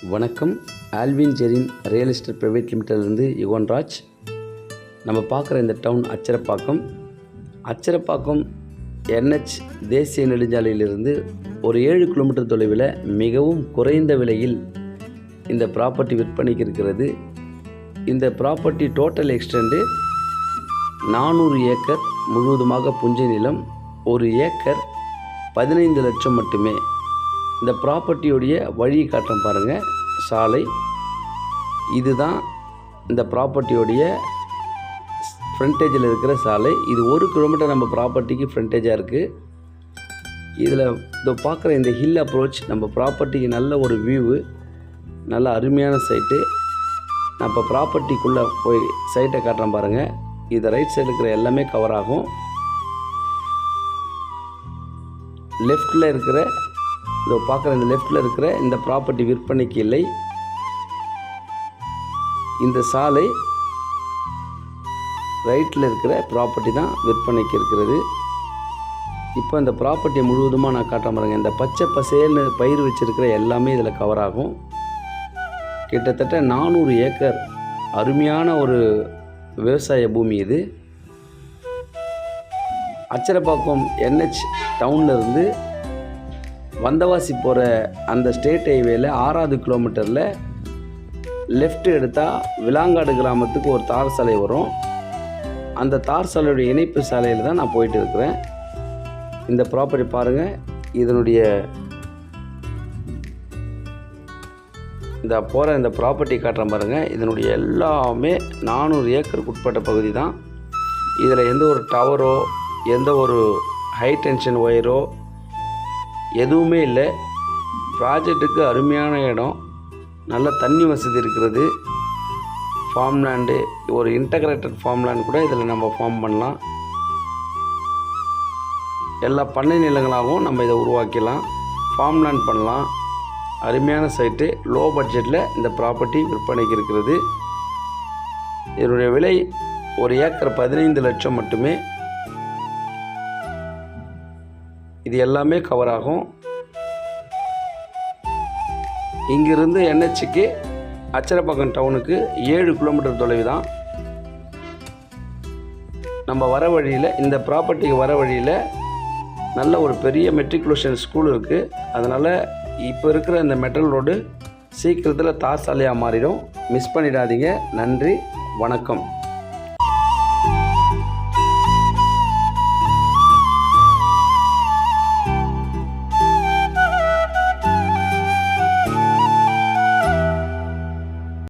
வணக்கம். Alvin Jerin real estate private லிமிட்டட்லேருந்து யுவன்ராஜ். நம்ம பார்க்குற இந்த டவுன் அச்சரப்பாக்கம் NH தேசிய நெடுஞ்சாலையிலிருந்து ஒரு 7 கிலோமீட்டர் தொலைவில் மிகவும் குறைந்த விலையில் இந்த ப்ராப்பர்ட்டி விற்பனைக்கு இருக்கிறது. இந்த ப்ராப்பர்ட்டி டோட்டல் எக்ஸ்டெண்டு 400 ஏக்கர் முழுவதுமாக புஞ்சை நிலம். 1 ஏக்கர் 15 லட்சம் மட்டுமே. இந்த ப்ராப்பர்ட்டியோடைய வழி காட்டுறேன் பாருங்கள். சாலை இதுதான் இந்த ப்ராப்பர்ட்டியோடைய ஃப்ரண்டேஜில் இருக்கிற சாலை. இது 1 கிலோமீட்டர் நம்ம ப்ராப்பர்ட்டிக்கு ஃப்ரண்டேஜாக இருக்குது. இதில் இதோ பார்க்குற இந்த ஹில் அப்ரோச் நம்ம ப்ராப்பர்ட்டிக்கு நல்ல ஒரு வியூவு, நல்ல அருமையான சைட்டு. நான் இப்போ ப்ராப்பர்ட்டிக்குள்ளே போய் சைட்டை காட்டுறேன் பாருங்கள். இது ரைட் சைடில் இருக்கிற எல்லாமே கவர் ஆகும். லெஃப்டில் இருக்கிற இதோ பார்க்குற இந்த லெஃப்டில் இருக்கிற இந்த ப்ராப்பர்ட்டி விற்பனைக்கு இல்லை. இந்த சாலை ரைட்டில் இருக்கிற ப்ராப்பர்ட்டி தான் விற்பனைக்கு இருக்கிறது. இப்போ இந்த ப்ராப்பர்ட்டியை முழுவதுமாக நான் காட்ட பாருங்க. இந்த பச்சை பசேல்னு பயிர் வச்சுருக்கிற எல்லாமே இதில் கவர் ஆகும். கிட்டத்தட்ட 400 ஏக்கர் அருமையான ஒரு விவசாய பூமி இது. அச்சரப்பாக்கம் NH டவுனில் இருந்து வந்தவாசி போகிற அந்த ஸ்டேட் ஹைவேல 6வது கிலோமீட்டரில் லெஃப்ட் எடுத்தால் விலாங்காடு கிராமத்துக்கு ஒரு தார் சாலை வரும். அந்த தார் சாலையுடைய இணைப்பு சாலையில் தான் நான் போயிட்டு இருக்கிறேன். இந்த ப்ராப்பர்ட்டி பாருங்கள். இதனுடைய இந்த ப்ராப்பர்ட்டி காட்டுறேன் பாருங்கள். இதனுடைய எல்லாமே 400 ஏக்கருக்கு உட்பட்ட பகுதி தான். இதில் எந்த ஒரு டவரோ எந்த ஒரு ஹை டென்ஷன் ஒயரோ எதுவுமே இல்லை. ப்ராஜெக்ட்டுக்கு அருமையான இடம், நல்ல தண்ணி வசதி இருக்கிறது. ஃபார்ம் லேண்டு, ஒரு இன்டகிரேட்டட் ஃபார்ம் லேண்ட் கூட இதில் நம்ம ஃபார்ம் பண்ணலாம். எல்லா பண்ணை நிலங்களாகவும் நம்ம இதை உருவாக்கலாம். ஃபார்ம் லேண்ட் பண்ணலாம். அருமையான சைட்டு. லோ பட்ஜெட்டில் இந்த ப்ராப்பர்ட்டி விற்பனைக்கு இருக்கிறது. இதனுடைய விலை 1 ஏக்கர் 15 லட்சம் மட்டுமே. இது எல்லாமே கவர் ஆகும். இங்கிருந்து NHக்கு அச்சரப்பாக்கம் டவுனுக்கு 7 கிலோமீட்டர் தொலைவு தான். நம்ம வர வழியில், இந்த ப்ராப்பர்ட்டிக்கு வர வழியில் நல்ல ஒரு பெரிய மெட்ரிகுலேஷன் ஸ்கூல் இருக்குது. அதனால் இப்போ இருக்கிற இந்த மெட்டல் ரோடு சீக்கிரத்தில் தார் சாலையாக மாறிடும். மிஸ் பண்ணிடாதீங்க. நன்றி, வணக்கம்.